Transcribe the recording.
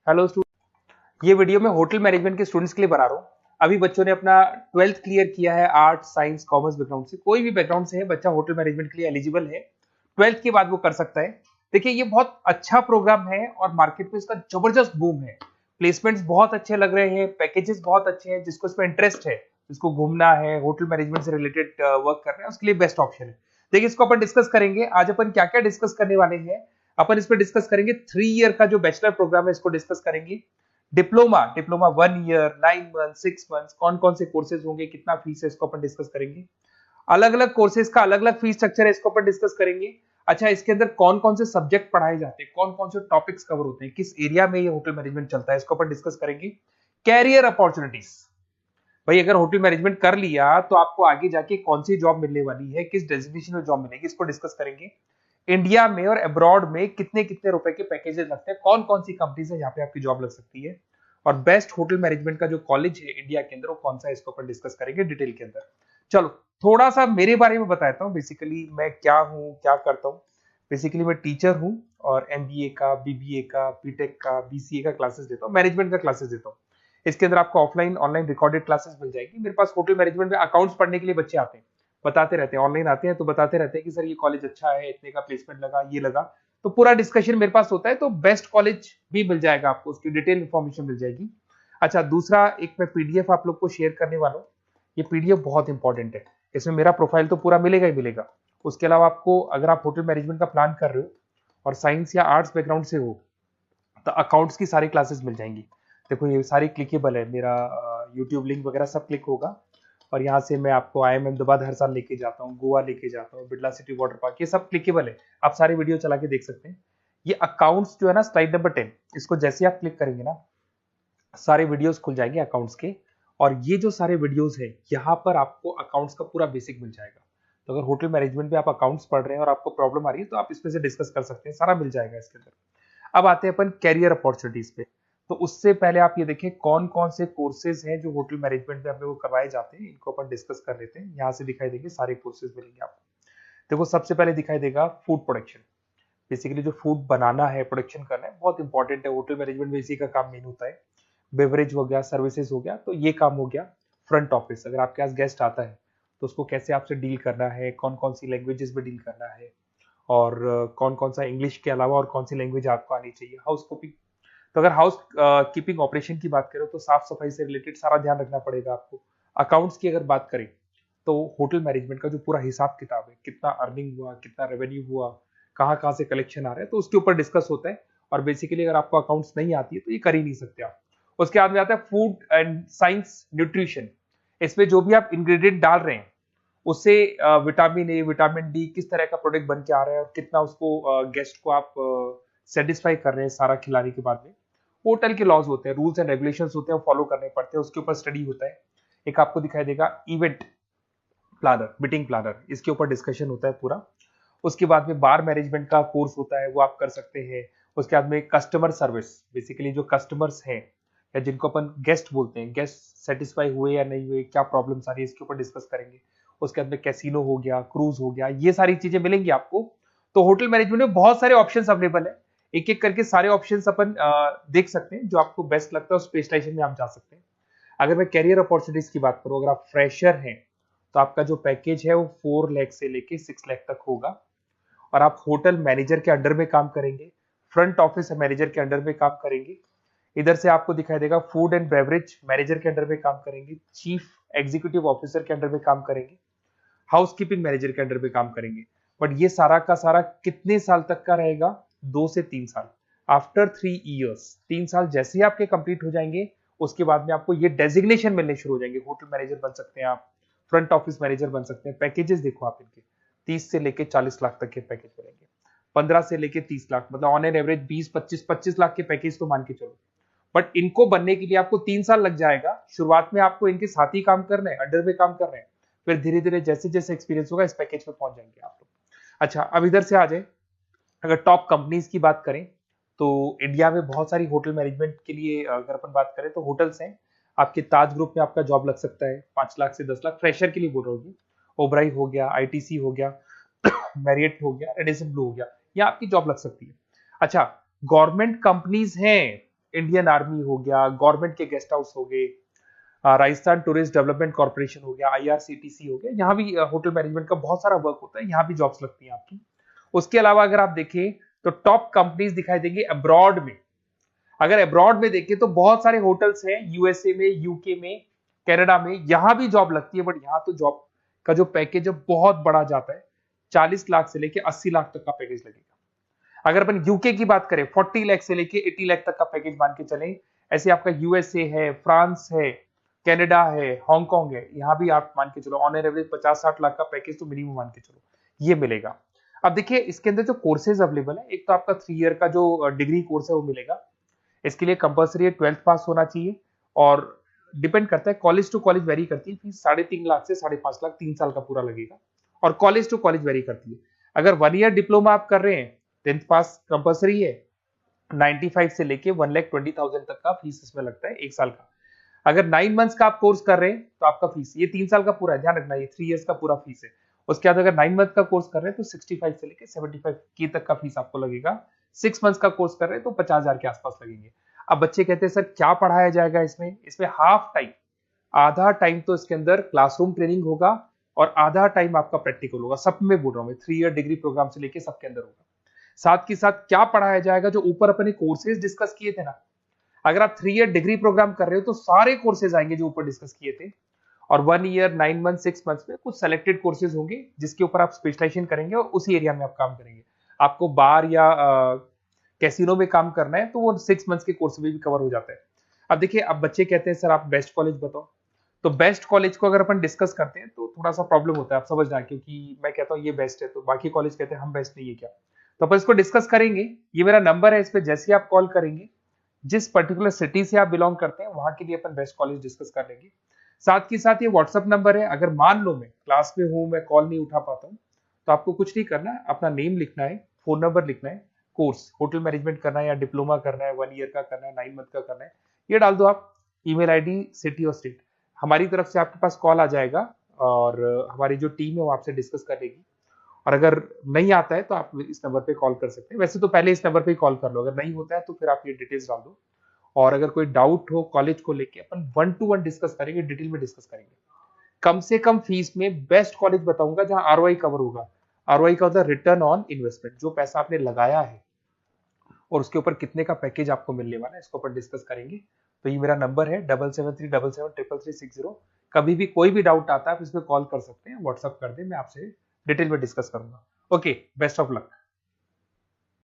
Hello student, ये video मैं hotel management के स्टूडेंट्स के लिए बना रहा हूँ। अभी बच्चों ने अपना 12th क्लियर किया है, आर्ट साइंस कॉमर्स बैकग्राउंड से, कोई भी बैकग्राउंड से है बच्चा होटल मैनेजमेंट के लिए एलिजिबल है। 12th के बाद वो कर सकता है। देखिए, ये बहुत अच्छा प्रोग्राम है और मार्केट में इसका जबरदस्त बूम है। प्लेसमेंट्स बहुत अच्छे लग रहे हैं, पैकेजेस बहुत अच्छे हैं। जिसको इसमें इंटरेस्ट है, जिसको घूमना है, होटल मैनेजमेंट से रिलेटेड वर्क करना है, उसके लिए बेस्ट ऑप्शन है। देखिए, इसको अपन डिस्कस करेंगे आज। अपन क्या क्या डिस्कस करने वाले हैं, अपन इस पर डिस्कस करेंगे। 3 ईयर का जो बैचलर प्रोग्राम है इसको डिस्कस करेंगे। Diploma diploma 1 year, 9 month, 6 month, कौन कौन से कोर्सेज होंगे, कितना फीस है, इसको अपन डिस्कस करेंगे। अलग अलग कोर्सेज का अलग अलग फीस स्ट्रक्चर है, इसको अपन डिस्कस करेंगे। अच्छा, इसके अंदर कौन कौन से सब्जेक्ट पढ़ाए जाते हैं, कौन कौन से टॉपिक्स कवर होते हैं, किस एरिया में ये होटल मैनेजमेंट चलता है, इसको अपन डिस्कस करेंगे। कैरियर अपॉर्चुनिटीज, भाई अगर होटल मैनेजमेंट कर लिया तो आपको आगे जाके कौन सी जॉब मिलने वाली है, किस डेजिग्नेशन में जॉब मिलेगी, इसको डिस्कस करेंगे। इंडिया में और अब्रॉड में कितने कितने रुपए के पैकेजेस लगते हैं, कौन कौन सी कंपनीज है जहां पे आपकी जॉब लग सकती है, और बेस्ट होटल मैनेजमेंट का जो कॉलेज है इंडिया के अंदर वो कौन सा है, इसको अपन डिस्कस करेंगे डिटेल के अंदर। चलो, थोड़ा सा मेरे बारे में बताता हूँ। बेसिकली मैं क्या हूँ, क्या करता हूँ। बेसिकली मैं टीचर हूँ और एमबीए का, बीबीए का, बीटेक का, बीसीए का क्लासेस देता हूँ, मैनेजमेंट का क्लासेस देता हूँ। इसके अंदर आपको ऑफलाइन ऑनलाइन रिकॉर्डेड क्लासेस मिल जाएगी। मेरे पास होटल मैनेजमेंट में अकाउंट्स पढ़ने के लिए बच्चे आते हैं, बताते रहते हैं, ऑनलाइन आते हैं तो बताते रहते हैं कि सर ये कॉलेज अच्छा है, इतने का प्लेसमेंट लगा, ये लगा। तो पूरा डिस्कशन मेरे पास होता है, तो बेस्ट कॉलेज भी मिल जाएगा आपको, उसकी डिटेल इंफॉर्मेशन मिल जाएगी। अच्छा, दूसरा एक मैं पीडीएफ आप लोग को शेयर करने वाला हूँ। ये पीडीएफ बहुत इंपॉर्टेंट है, इसमें मेरा प्रोफाइल तो पूरा मिलेगा ही मिलेगा। उसके अलावा आपको, अगर आप होटल मैनेजमेंट का प्लान कर रहे हो और साइंस या आर्ट्स बैकग्राउंड से हो, तो अकाउंट्स की सारी क्लासेस मिल जाएंगी। देखो, ये सारी क्लिकेबल है, मेरा यूट्यूब लिंक वगैरह सब क्लिक होगा। और यहाँ से मैं आपको IIM अहमदाबाद हर साल लेके जाता हूँ, गोवा लेके जाता हूँ, बिरला सिटी वाटर पार्क, ये सब क्लिकेबल है। आप सारी वीडियो चला के देख सकते हैं। ये अकाउंट्स जो है ना, स्लाइड नंबर 10, इसको जैसे आप क्लिक करेंगे ना, सारे वीडियोस खुल जाएंगे अकाउंट्स के। और ये जो सारे वीडियोस है, यहाँ पर आपको अकाउंट्स का पूरा बेसिक मिल जाएगा। तो अगर होटल मैनेजमेंट में आप अकाउंट्स पढ़ रहे हैं और आपको प्रॉब्लम आ रही है, तो आप इसमें से डिस्कस कर सकते हैं, सारा मिल जाएगा इसके अंदर। अब आते हैं अपन कैरियर अपॉर्चुनिटीज पे। तो उससे पहले आप ये देखें कौन कौन से कोर्सेज हैं जो होटल मैनेजमेंट में अपने को करवाए जाते हैं, इनको अपन डिस्कस कर लेते हैं। यहाँ से दिखाई देंगे सारे कोर्सेज मिलेंगे आपको। देखो, सबसे पहले दिखाई देगा फूड प्रोडक्शन। बेसिकली जो फूड बनाना है, प्रोडक्शन करना है, बहुत इंपॉर्टेंट है। होटल मैनेजमेंट में इसी का काम मेन होता है। बेवरेज हो गया, सर्विसेज हो गया, तो ये काम हो गया। फ्रंट ऑफिस, अगर आपके पास गेस्ट आता है तो उसको कैसे आपसे डील करना है, कौन कौन सी लैंग्वेजेस में डील करना है, और कौन कौन सा इंग्लिश के अलावा और कौन सी लैंग्वेज आपको आनी चाहिए। हाउस कीपिंग, तो अगर हाउस कीपिंग ऑपरेशन की बात करें तो साफ सफाई से रिलेटेड सारा ध्यान रखना पड़ेगा आपको। अकाउंट्स की अगर बात करें तो होटल मैनेजमेंट का जो पूरा हिसाब किताब है, कितना अर्निंग हुआ, कितना रेवेन्यू हुआ, कहाँ कहाँ से कलेक्शन आ रहा है, तो उसके ऊपर डिस्कस होता है। और बेसिकली अगर आपको अकाउंट्स नहीं आती है तो ये कर ही नहीं सकते आप। उसके बाद में आता है फूड एंड साइंस न्यूट्रिशन। इसमें जो भी आप इंग्रेडिएंट डाल रहे हैं, उससे विटामिन ए, विटामिन डी, किस तरह का प्रोडक्ट बन के आ रहा है और कितना उसको गेस्ट को आप सेटिस्फाई कर रहे हैं सारा खिलाने के बाद में। होटल के लॉज होते हैं, रूल्स एंड रेगुलेशंस होते हैं, वो फॉलो करने पड़ते हैं, उसके ऊपर स्टडी होता है। एक आपको दिखाई देगा इवेंट प्लानर, मीटिंग प्लानर, इसके ऊपर डिस्कशन होता है पूरा। उसके बाद में बार मैनेजमेंट का कोर्स होता है, वो आप कर सकते हैं। उसके बाद में कस्टमर सर्विस, बेसिकली जो कस्टमर्स हैं या जिनको अपन गेस्ट बोलते हैं, गेस्ट सेटिस्फाई हुए या नहीं हुए, क्या प्रॉब्लम्स आ रही है, इसके ऊपर डिस्कस करेंगे। उसके बाद में कैसीनो हो गया, क्रूज हो गया, ये सारी चीजें मिलेंगी आपको। तो होटल मैनेजमेंट में बहुत सारे ऑप्शंस अवेलेबल है। एक एक करके सारे ऑप्शंस अपन देख सकते हैं, जो आपको बेस्ट लगता है उस स्पेशलाइजेशन में आप जा सकते हैं। अगर मैं कैरियर अपॉर्चुनिटीज की बात करूं, अगर आप फ्रेशर हैं तो आपका जो पैकेज है वो 4 लाख से लेके 6 लाख तक होगा। और आप होटल मैनेजर के अंडर में काम करेंगे, फ्रंट ऑफिस मैनेजर के अंडर में काम करेंगे। इधर से आपको दिखाई देगा फूड एंड बेवरेज मैनेजर के अंडर में काम करेंगे, चीफ एग्जीक्यूटिव ऑफिसर के अंडर में काम करेंगे, हाउसकीपिंग मैनेजर के अंडर में काम करेंगे। बट ये सारा का सारा कितने साल तक का रहेगा? 2 से 3 साल। आफ्टर 3 इयर्स, 3 साल जैसे ही आपके कंप्लीट हो जाएंगे, उसके बाद में आपको ये डेजिग्नेशन मिलने शुरू हो जाएंगे। होटल मैनेजर बन सकते हैं आप, फ्रंट ऑफिस मैनेजर बन सकते हैं। पैकेजेस देखो आप इनके, 30 से लेके 40 लाख तक के पैकेज मिलेंगे, 15 से लेके 30 लाख, मतलब ऑन एन एवरेज 20, 25, 25 लाख के पैकेज तो मान के चलो। बट इनको बनने के लिए आपको 3 साल लग जाएगा। शुरुआत में आपको इनके साथ ही काम करना है, अंडर में काम कर रहे हैं, फिर धीरे धीरे जैसे जैसे एक्सपीरियंस होगा इस पैकेज पे पहुंच जाएंगे आप लोग। अच्छा, अब इधर से आ जाए, अगर टॉप कंपनीज की बात करें तो इंडिया में बहुत सारी होटल मैनेजमेंट के लिए अगर अपन बात करें तो होटल्स हैं। आपके ताज ग्रुप में आपका जॉब लग सकता है 5 लाख से 10 लाख, फ्रेशर के लिए बोल रहा हूँ। ओबराई हो गया, आईटीसी हो गया, मैरियट हो गया, रेडिसन ब्लू हो गया, यहाँ आपकी जॉब लग सकती है। अच्छा, गवर्नमेंट कंपनीज हैं इंडियन आर्मी हो गया, गवर्नमेंट के गेस्ट हाउस हो गए, राजस्थान टूरिस्ट डेवलपमेंट कॉर्पोरेशन हो गया, आईआरसीटीसी हो गया, यहाँ भी होटल मैनेजमेंट का बहुत सारा वर्क होता है, यहाँ भी जॉब्स लगती हैं आपकी। उसके अलावा अगर आप देखें तो टॉप कंपनीज दिखाई देंगे अब्रॉड में। अगर अब्रॉड में देखें तो बहुत सारे होटल्स हैं यूएसए में, यूके में, कनाडा में, यहां भी जॉब लगती है। बट यहाँ तो जॉब का जो पैकेज है बहुत बड़ा जाता है, 40 लाख से लेके 80 लाख तक का पैकेज लगेगा। अगर अपन यूके की बात करें 40 लाख से लेके 80 लाख तक का पैकेज मान के चलें। ऐसे आपका यूएसए है, फ्रांस है, कनाडा है, हांगकांग है, यहाँ भी आप मान के चलो ऑन एन एवरेज 50-60 लाख का पैकेज तो मिनिमम मान के चलो ये मिलेगा। अब देखिए इसके अंदर जो कोर्सेज अवेलेबल है, एक तो आपका 3 ईयर का जो डिग्री कोर्स है वो मिलेगा। इसके लिए कंपलसरी 12th पास होना चाहिए और डिपेंड करता है, कॉलेज टू कॉलेज वेरी करती है फीस। 3.5 लाख से 5.5 लाख 3 साल का पूरा लगेगा और कॉलेज टू कॉलेज वेरी करती है। अगर 1 ईयर डिप्लोमा आप कर रहे हैं, 10th पास कंपलसरी है, 95 से लेके 1,20,000 तक का फीस इसमें लगता है एक साल का। अगर 9 मंथ्स का आप कोर्स कर रहे हैं तो आपका फीस, ये 3 साल का पूरा है, ध्यान रखना, ये 3 इयर्स का पूरा फीस है। उसके बाद अगर 9 मंथ का कोर्स कर रहे हैं तो 65 से लेके 75 के तक का फीस आपको लगेगा। 6 मंथ्स का कोर्स कर रहे हैं तो 50,000 के आसपास लगेंगे। अब बच्चे कहते हैं सर क्या पढ़ाया जाएगा इसमें? इसमें हाफ टाइम, आधा टाइम तो इसके अंदर क्लासरूम ट्रेनिंग होगा और आधा टाइम आपका प्रैक्टिकल होगा। सब में बोल रहा हूँ मैं, 3 ईयर डिग्री प्रोग्राम से लेके सबके अंदर होगा। साथ के साथ क्या पढ़ाया जाएगा, जो ऊपर अपने कोर्सेज डिस्कस किए थे ना, अगर आप 3 ईयर डिग्री प्रोग्राम कर रहे हो तो सारे कोर्सेज आएंगे जो ऊपर डिस्कस किए थे। और 1 ईयर, 9 मंथ, 6 मंथ में कुछ सेलेक्टेड कोर्सेज होंगे जिसके ऊपर आप स्पेशलाइजेशन करेंगे और उसी एरिया में आप काम करेंगे। आपको बार या कैसीनो में काम करना है तो वो 6 मंथ्स के कोर्स में भी कवर हो जाता है। अब देखिए, अब बच्चे कहते हैं सर आप बेस्ट कॉलेज बताओ। तो बेस्ट कॉलेज को अगर अपन डिस्कस करते हैं तो थोड़ा सा प्रॉब्लम होता है, आप समझना, क्योंकि मैं कहता हूँ ये बेस्ट है तो बाकी कॉलेज कहते हैं हम बेस्ट नहीं है क्या। तो अपन इसको डिस्कस करेंगे। ये मेरा नंबर है, इस पे जैसे ही आप कॉल करेंगे, जिस पर्टिकुलर सिटी से आप बिलोंग करते हैं वहां के लिए अपन बेस्ट कॉलेज डिस्कस कर लेंगे। साथ के साथ ये व्हाट्सअप नंबर है, अगर मान लो मैं क्लास में हूं, मैं कॉल नहीं उठा पाता हूँ, तो आपको कुछ नहीं करना है, अपना नेम लिखना है, फोन नंबर लिखना है, कोर्स होटल मैनेजमेंट करना है या डिप्लोमा करना है, 1 ईयर का करना है, 9 मंथ का करना है, ये डाल दो आप, ईमेल आईडी, सिटी और स्टेट। हमारी तरफ से आपके पास कॉल आ जाएगा और हमारी जो टीम है वो आपसे डिस्कस कर लेगी। और अगर नहीं आता है तो आप इस नंबर पे कॉल कर सकते हैं। वैसे तो पहले इस नंबर पे कॉल कर लो, अगर नहीं होता है तो फिर आप ये डिटेल्स डाल दो। और अगर कोई डाउट हो कॉलेज को लेके, अपन 1 to 1 डिस्कस करेंगे, डिटेल में डिस्कस करेंगे। कम से कम फीस में बेस्ट कॉलेज बताऊंगा जहां आरओआई कवर होगा। आरओआई का होता है रिटर्न ऑन इन्वेस्टमेंट, जो पैसा आपने लगाया है और उसके ऊपर कितने का पैकेज आपको मिलने वाला है, इसको अपन डिस्कस करेंगे। तो ये मेरा नंबर है 7737733360। कभी भी कोई भी डाउट आता है आप इस पर कॉल कर सकते हैं, व्हाट्सअप कर दे, मैं आपसे डिटेल में डिस्कस करूंगा। Okay, best of luck.